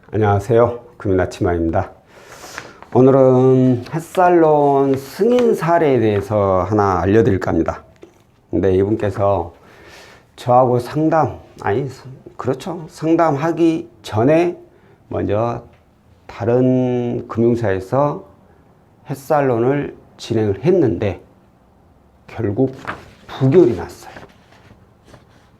안녕하세요. 금융아침마입니다. 오늘은 햇살론 승인 사례에 대해서 하나 알려드릴까 합니다. 근데 이분께서 저하고 상담하기 전에 먼저 다른 금융사에서 햇살론을 진행을 했는데 결국 부결이 났어요.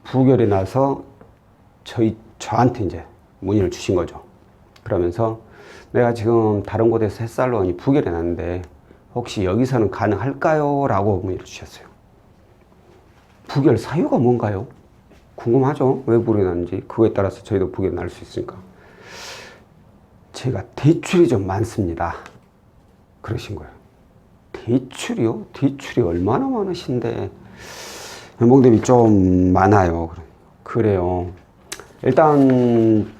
부결이 나서 저한테 이제 문의를 주신 거죠. 그러면서 내가 지금 다른 곳에서 햇살론이 부결이 났는데 혹시 여기서는 가능할까요? 라고 문의를 주셨어요. 부결 사유가 뭔가요? 궁금하죠? 왜 부결이 났는지. 그거에 따라서 저희도 부결이 날 수 있으니까. 제가 대출이 좀 많습니다. 그러신 거예요. 대출이요? 대출이 얼마나 많으신데 연봉 대비 좀 많아요. 그래요. 일단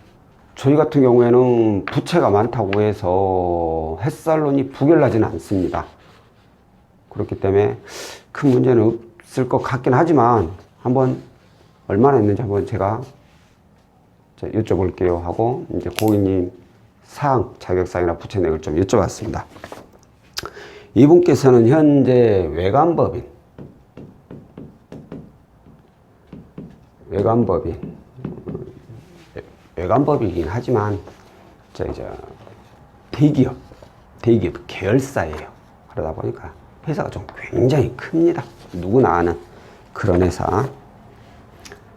저희 같은 경우에는 부채가 많다고 해서 햇살론이 부결나지는 않습니다. 그렇기 때문에 큰 문제는 없을 것 같긴 하지만 한번 얼마나 있는지 한번 제가 여쭤볼게요 하고 이제 고객님 사항, 자격사항이나 부채 내역을 좀 여쭤봤습니다. 이분께서는 현재 외관법이긴 하지만 대기업 계열사예요. 그러다 보니까 회사가 좀 굉장히 큽니다. 누구나 아는 그런 회사.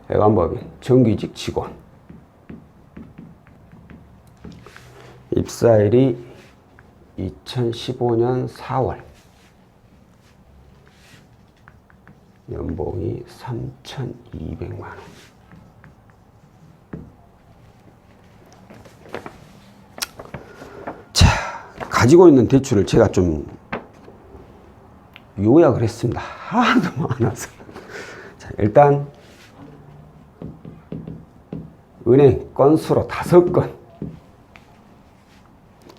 외관법인 정규직 직원. 입사일이 2015년 4월. 연봉이 3,200만 원. 가지고 있는 대출을 제가 좀 요약을 했습니다. 하도 많아서. 자, 일단 은행 건수로 5건.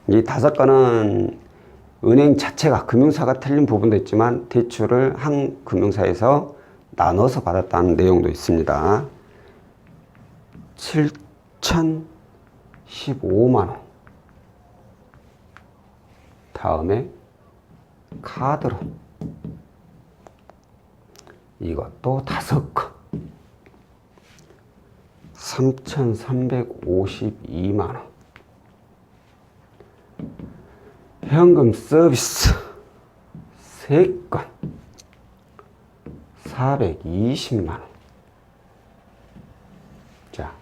이 5건은 은행 자체가 금융사가 틀린 부분도 있지만 대출을 한 금융사에서 나눠서 받았다는 내용도 있습니다. 7,015만 원. 다음에 카드로 이것도 5건 3,352만 원. 현금 서비스 3건 420만 원. 자,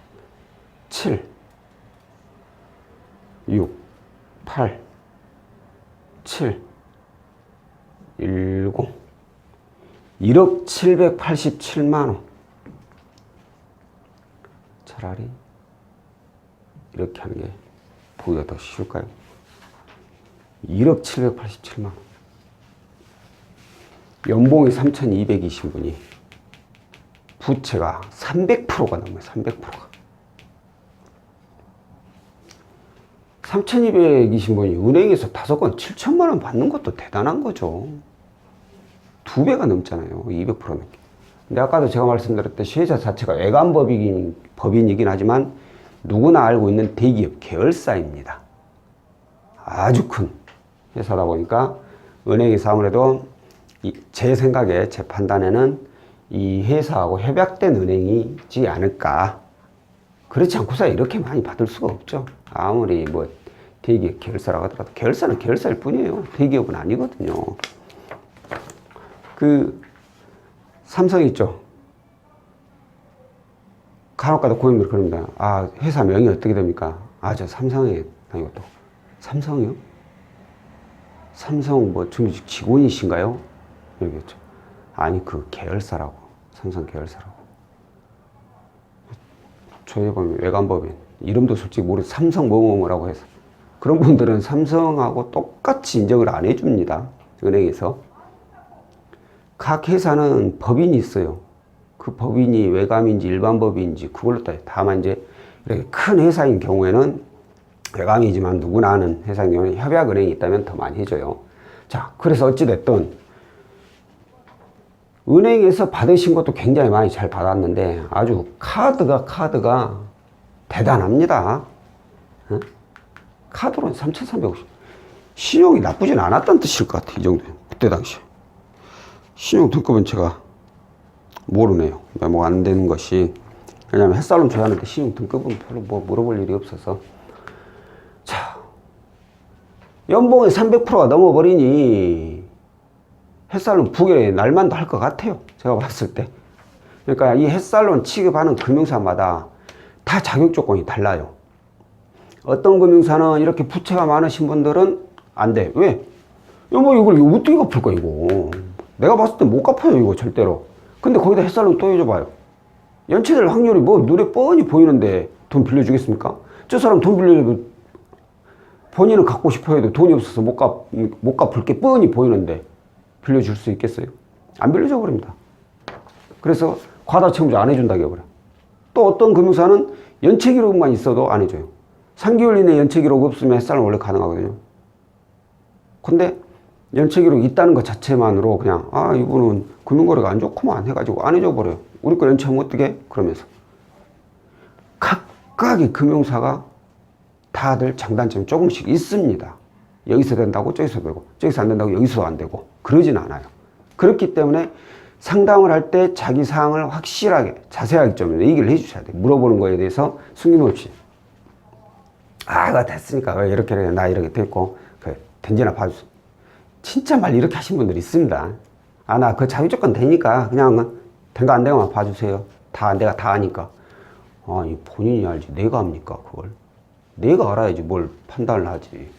7, 6, 8, 7, 10, 1억 787만 원. 차라리 이렇게 하는 게 보기가 더 쉬울까요? 1억 787만 원. 연봉이 3,220분이 부채가 300%가 넘어요. 300%가. 3,220분이 은행에서 5건 7천만 원 받는 것도 대단한 거죠. 2배가 넘잖아요. 200% 넘게. 근데 아까도 제가 말씀드렸듯이 회사 자체가 법인이긴 하지만 누구나 알고 있는 대기업 계열사입니다. 아주 큰 회사다 보니까 은행에서 아무래도 제 생각에, 제 판단에는 이 회사하고 협약된 은행이지 않을까. 그렇지 않고서 이렇게 많이 받을 수가 없죠. 아무리 대기업 계열사라고 하더라도 계열사는 계열사일 뿐이에요. 대기업은 아니거든요. 삼성 있죠. 간혹가다 고객님들 그럽니다. 아, 회사 명이 어떻게 됩니까? 아, 저 삼성에 다니고 또 삼성이요? 삼성 정규직 직원이신가요? 이러겠죠. 아니, 그 계열사라고. 삼성 계열사라고. 저희 보면 외관법인 이름도 솔직히 모르겠어요. 삼성 뭐뭐뭐라고 해서 그런 분들은 삼성하고 똑같이 인정을 안 해줍니다. 은행에서. 각 회사는 법인이 있어요. 그 법인이 외감인지 일반 법인인지 그걸로 따요. 다만 이제 이렇게 큰 회사인 경우에는 외감이지만 누구나 아는 회사인 경우는 협약은행이 있다면 더 많이 해줘요. 자, 그래서 어찌됐든 은행에서 받으신 것도 굉장히 많이 잘 받았는데 아주 카드가 대단합니다. 어? 카드로는 3,350. 신용이 나쁘진 않았다는 뜻일 것 같아. 이 정도면. 그때 당시. 신용 등급은 제가 모르네요. 메모가 안 되는 것이. 왜냐면 햇살론 줘야 하는데 신용 등급은 별로 뭐 물어볼 일이 없어서. 자, 연봉이 300%가 넘어버리니 햇살론 부결의 날만도 할 것 같아요. 제가 봤을 때. 그러니까 이 햇살론 취급하는 금융사마다 다 자격 조건이 달라요. 어떤 금융사는 이렇게 부채가 많으신 분들은 안 돼. 왜? 뭐 이걸 어떻게 갚을 거야, 이거. 내가 봤을 때 못 갚아요, 이거 절대로. 근데 거기다 햇살론 또 해줘봐요. 연체될 확률이 뭐 눈에 뻔히 보이는데 돈 빌려주겠습니까? 저 사람 돈 빌려줘도 본인은 갖고 싶어 해도 돈이 없어서 못 갚을 게 뻔히 보이는데 빌려줄 수 있겠어요? 안 빌려줘 버립니다. 그래서 과다 채무자 안 해준다고 해버려. 또 어떤 금융사는 연체 기록만 있어도 안 해줘요. 3개월 이내 연체 기록 없으면 햇살은 원래 가능하거든요. 근데 연체 기록이 있다는 것 자체만으로 그냥 아 이분은 금융거래가 안 좋구만 해가지고 안 해줘 버려요. 우리 거 연체하면 어떻게? 그러면서 각각의 금융사가 다들 장단점이 조금씩 있습니다. 여기서 된다고 저기서 되고 저기서 안 된다고 여기서 안 되고 그러진 않아요. 그렇기 때문에 상담을 할 때 자기 사항을 확실하게 자세하게 좀 얘기를 해주셔야 돼요. 물어보는 거에 대해서 숨김없이 아 이거 됐으니까 왜 이렇게 나 이렇게 됐고 그 된지나 봐주세요. 진짜 말 이렇게 하신 분들이 있습니다. 아 나 그 자격 조건 되니까 그냥 된 거 안 된거만 봐주세요. 다 내가 다 아니까. 아니 본인이 알지 내가 합니까 그걸. 내가 알아야지 뭘 판단을 하지.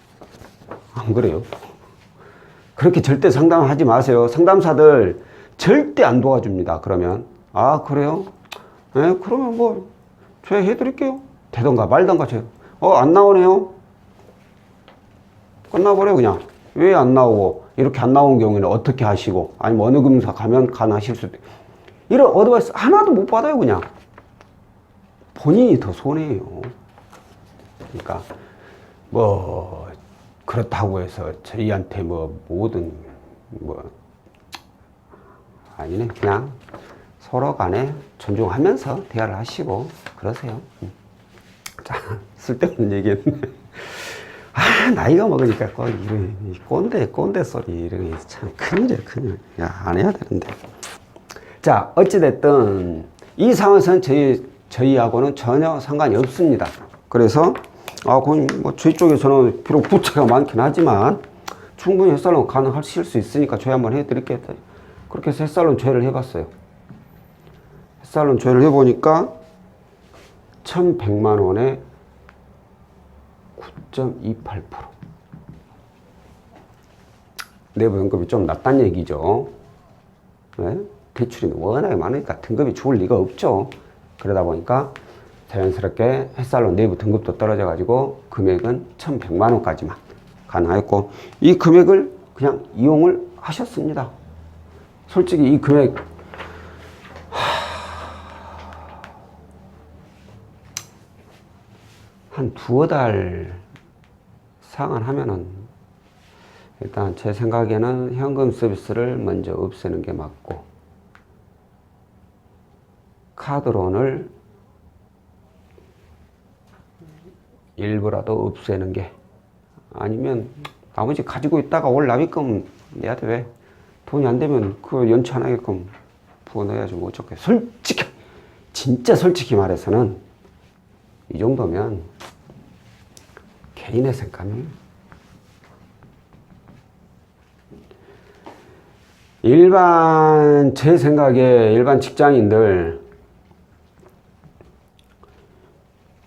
안 그래요? 그렇게 절대 상담을 하지 마세요. 상담사들 절대 안 도와줍니다. 그러면 아 그래요? 네, 그러면 뭐 제가 해드릴게요. 되던가 말던가 제가 안 나오네요. 끝나버려 그냥. 왜 안 나오고 이렇게 안 나온 경우에는 어떻게 하시고 아니면 어느 금융사 가면 가능하실 수도 있고 이런 어드바이스 하나도 못 받아요. 그냥 본인이 더 손해예요. 그러니까 뭐 그렇다고 해서 저희한테 뭐 모든 뭐 아니네. 그냥 서로 간에 존중하면서 대화를 하시고 그러세요. 자, 쓸데없는 얘기했네. 아, 나이가 먹으니까 꼭 이런 꼰대 소리 이런 게 참 큰일이야, 큰일. 야, 안 해야 되는데. 자, 어찌됐든 이 상황에서는 저희하고는 전혀 상관이 없습니다. 그래서 그건 뭐 저희 쪽에서는 비록 부채가 많긴 하지만 충분히 햇살론 가능하실 수 있으니까 저희 한번 해드릴게요. 그렇게 해서 햇살론 조회를 해봤어요. 햇살론 조회를 해보니까 1,100만 원에 9.28%. 내부 연금이 좀 낮다는 얘기죠. 네? 대출이 워낙에 많으니까 등급이 좋을 리가 없죠. 그러다 보니까 자연스럽게 햇살론 내부 등급도 떨어져 가지고 금액은 1,100만 원까지만 가능했고 이 금액을 그냥 이용을 하셨습니다. 솔직히 이 금액 한 두어 달 상환하면은 일단 제 생각에는 현금 서비스를 먼저 없애는 게 맞고 카드론을 일부라도 없애는 게 아니면 나머지 가지고 있다가 올 납입금 내야 돼. 왜? 돈이 안 되면 그 연체 안 하게끔 부어 넣어야지 뭐 어쩌게. 솔직히 진짜 솔직히 말해서는 이 정도면 개인의 생각이 제 생각에 일반 직장인들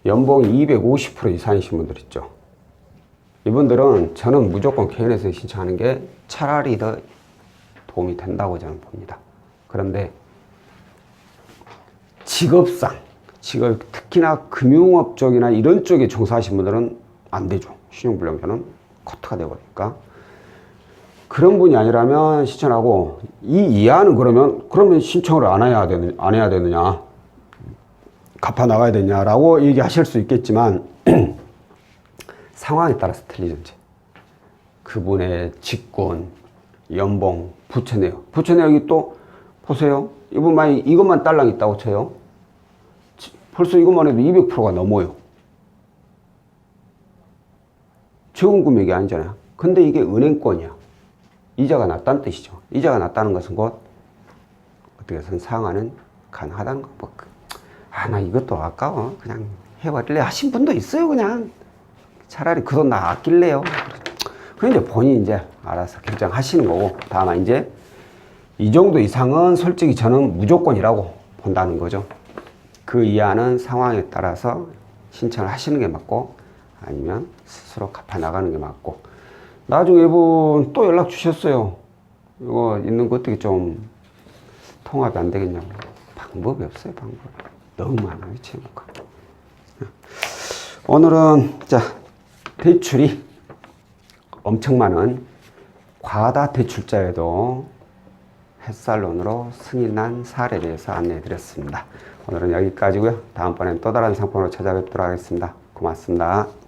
연봉이 250% 이상이신 분들 있죠. 이분들은 저는 무조건 개인회생 신청하는 게 차라리 더 도움이 된다고 저는 봅니다. 그런데 직업상, 특히나 금융업 쪽이나 이런 쪽에 종사하신 분들은 안 되죠. 신용불량자는 커트가 되어버리니까. 그런 분이 아니라면 신청하고 이 이하는 그러면 신청을 안 해야 되느냐 갚아 나가야 되냐라고 얘기하실 수 있겠지만 상황에 따라서 틀리든지 그분의 직권, 연봉, 부채 내역. 부채 내역이 또 보세요. 이분 만약 이것만 딸랑 있다고 쳐요. 벌써 이것만 해도 200%가 넘어요. 적은 금액이 아니잖아요. 근데 이게 은행권이야. 이자가 낮다는 뜻이죠. 이자가 낮다는 것은 곧 어떻게 해서 상환은 가능하다는 거. 뭐, 나 이것도 아까워. 그냥 해버릴래 하신 분도 있어요. 그냥 차라리 그 돈 나 아낄래요. 그럼 이제 본인이 이제 알아서 결정하시는 거고, 다만 이제 이 정도 이상은 솔직히 저는 무조건이라고 본다는 거죠. 그 이하는 상황에 따라서 신청을 하시는 게 맞고, 아니면 스스로 갚아 나가는 게 맞고. 나중에 이분 또 연락 주셨어요. 이거 있는 거 어떻게 좀 통합이 안 되겠냐고. 방법이 없어요, 방법. 너무 많아요, 채무가. 오늘은 자, 대출이 엄청 많은 과다 대출자에도 햇살론으로 승인난 사례에 대해서 안내해 드렸습니다. 오늘은 여기까지고요. 다음번엔 또 다른 상품으로 찾아뵙도록 하겠습니다. 고맙습니다.